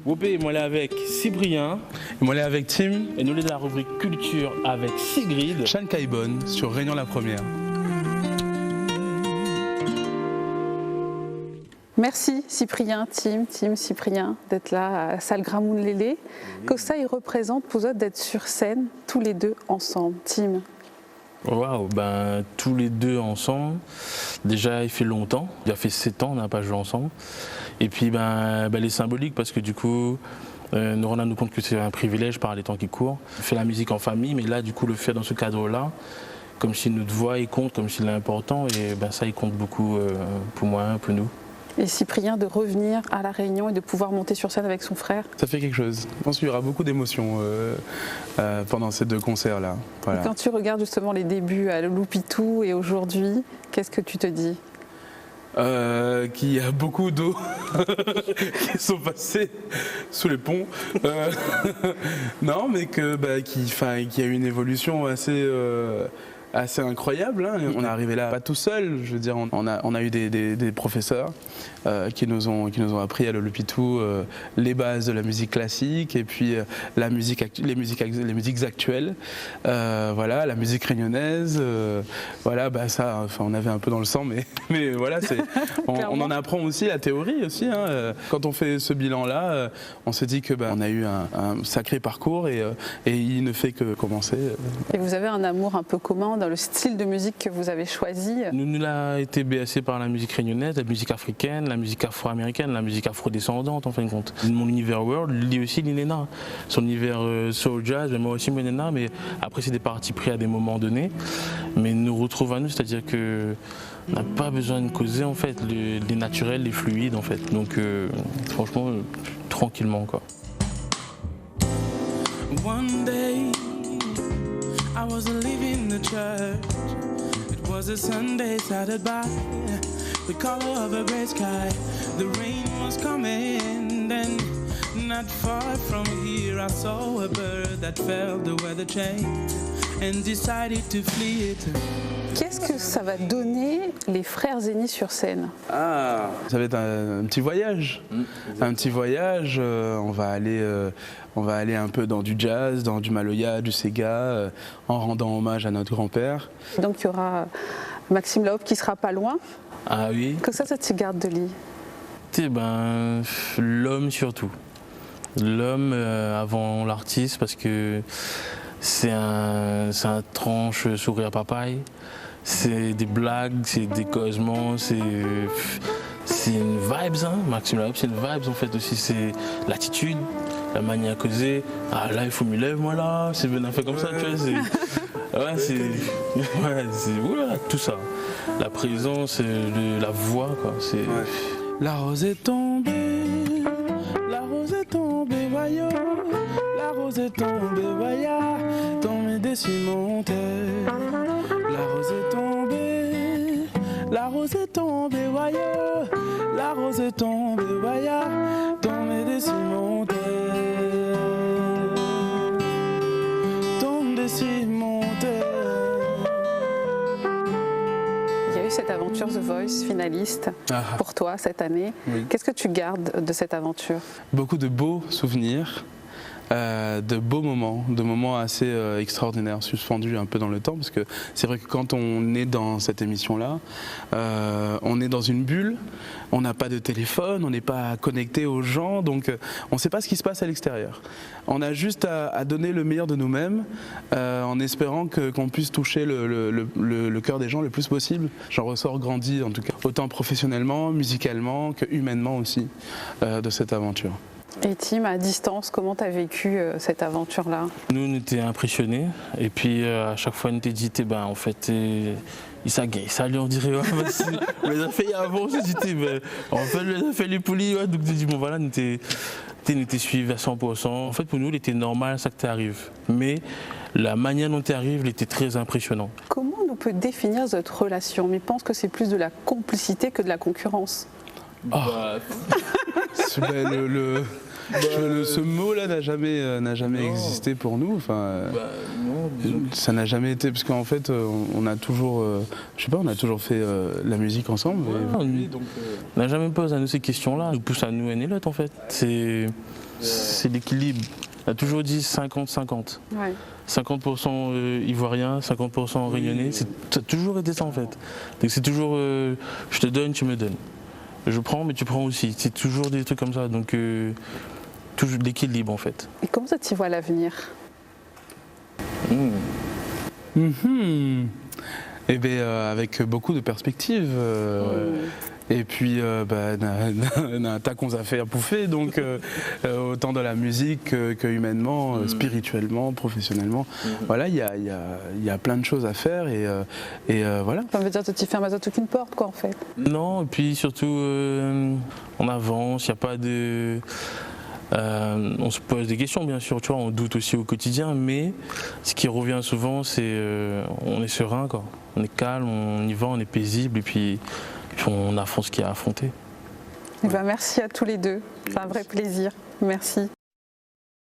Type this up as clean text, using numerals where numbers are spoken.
Wopé, moi là avec Cyprien. Moi là avec Tim. Et nous les de la rubrique culture avec Sigrid. Sean Kaibon sur Réunion la Première. Merci Cyprien, Tim, Cyprien d'être là à Salle Gramoun Lélé. Que ça il représente pour vous d'être sur scène tous les deux ensemble. Tim. Waouh, ben tous les deux ensemble. Déjà il fait longtemps, il a fait 7 ans on n'a pas joué ensemble. Et puis ben elle est symbolique parce que du coup nous rendons compte que c'est un privilège par les temps qui courent. On fait la musique en famille, mais là du coup le faire dans ce cadre-là, comme si notre voix il compte, comme s'il est important, et ben ça il compte beaucoup pour moi, pour nous. Et Cyprien de revenir à La Réunion et de pouvoir monter sur scène avec son frère. Ça fait quelque chose. Je pense qu'il y aura beaucoup d'émotions pendant ces 2 concerts-là. Voilà. Et quand tu regardes justement les débuts à Loupitou et aujourd'hui, qu'est-ce que tu te dis ? Qu'il y a beaucoup d'eau qui sont passées sous les ponts. Non, mais qu'il y a eu une évolution assez incroyable. Hein. On est arrivé là pas tout seul. Je veux dire, on a eu des professeurs qui nous ont appris à l'Olopitou les bases de la musique classique et puis les musiques actuelles. Voilà, la musique réunionnaise. Voilà, ça, on avait un peu dans le sang, mais voilà, on en apprend aussi la théorie aussi. Hein. Quand on fait ce bilan-là, on se dit que on a eu un sacré parcours et il ne fait que commencer. Et vous avez un amour un peu commun dans le style de musique que vous avez choisi. Nous a été bercé par la musique réunionnaise, la musique africaine, la musique afro-américaine, la musique afro-descendante en fin de compte. Mon univers world, lui aussi l'Inena. Son univers soul jazz, moi aussi mon Inena, mais après c'est des parties pris à des moments donnés. Mais nous retrouvons à nous, c'est-à-dire que on n'a pas besoin de causer en fait, les naturels, les fluides en fait. Donc franchement, tranquillement quoi. One day I was leaving the church. It was a Sunday, Saturday by the color of a gray sky. The rain was coming, then not far from here I saw a bird that felt the weather change and decided to flee it. Qu'est-ce que ça va donner les frères Zéni sur scène ? Ça va être un petit voyage. Un petit voyage, on va aller un peu dans du jazz, dans du Maloya, du Sega, en rendant hommage à notre grand-père. Donc il y aura Maxime Lahope qui sera pas loin. Ah oui. Que ça te garde de lui ? L'homme surtout. L'homme avant l'artiste parce que c'est un tranche sourire papaye. C'est des blagues, c'est des causements, c'est une vibes, hein. Maxime Lahope, c'est une vibes en fait aussi, c'est l'attitude, la manière à causer. Ah là il faut me lève moi là, c'est bien fait comme ça, tu vois, c'est oula, tout ça. La présence, la voix quoi, c'est. Ouais. La rose est tombée, voyons. La rose est tombée, voyons, tombée dessus mon terre. La rose est tombée, voyons. La rose est tombée, voyons, tombée dessus mon terre. Tombée dessus mon terre. Il y a eu cette aventure The Voice finaliste pour toi cette année. Oui. Qu'est-ce que tu gardes de cette aventure ? Beaucoup de beaux souvenirs. De beaux moments, de moments assez extraordinaires, suspendus un peu dans le temps, parce que c'est vrai que quand on est dans cette émission-là, on est dans une bulle, on n'a pas de téléphone, on n'est pas connecté aux gens, donc on ne sait pas ce qui se passe à l'extérieur. On a juste à donner le meilleur de nous-mêmes, en espérant qu'on puisse toucher le cœur des gens le plus possible. J'en ressors grandi, en tout cas, autant professionnellement, musicalement, que humainement aussi, de cette aventure. Et Tim, à distance, comment tu as vécu cette aventure-là ? Nous, on était impressionnés. Et puis, à chaque fois, on était dit, en fait, il s'agaye. Ça lui, on dirait, on les a fait avant. On s'est dit, en fait, on les a fait les poulies. Ouais. Donc, on dit, bon, voilà, on était suivis à 100%. En fait, pour nous, il était normal, ça que tu arrives. Mais la manière dont tu arrives, il était très impressionnant. Comment on peut définir votre relation ? Mais je pense que c'est plus de la complicité que de la concurrence. Ce mot-là n'a jamais existé pour nous. Enfin, Non, disons que ça n'a jamais été parce qu'en fait, on a toujours, je sais pas, on a toujours fait la musique ensemble. on n'a jamais posé à nous ces questions-là. Nous pousse à nous Nélotte en fait. C'est l'équilibre. On a toujours dit 50-50. Ouais. 50% ivoirien, 50% réunionnais. Ça a toujours été ça en fait. Donc c'est toujours je te donne, tu me donnes. Je prends, mais tu prends aussi. C'est toujours des trucs comme ça. Donc toujours l'équilibre en fait. Et comment ça tu vois l'avenir? Et bien avec beaucoup de perspectives. Et puis, un tas qu'on a fait à pouffer, donc autant dans la musique que humainement, spirituellement, professionnellement. Voilà, il y a plein de choses à faire et voilà. Ça veut dire que tu fermes aucune porte, quoi, en fait. Non, et puis surtout, on avance, il n'y a pas de... on se pose des questions, bien sûr, tu vois, on doute aussi au quotidien, mais ce qui revient souvent, c'est on est serein, quoi. On est calme, on y va, on est paisible, et puis on affronte ce qu'il y a à affronter. Eh ben, merci à tous les deux, c'est un vrai plaisir. Merci.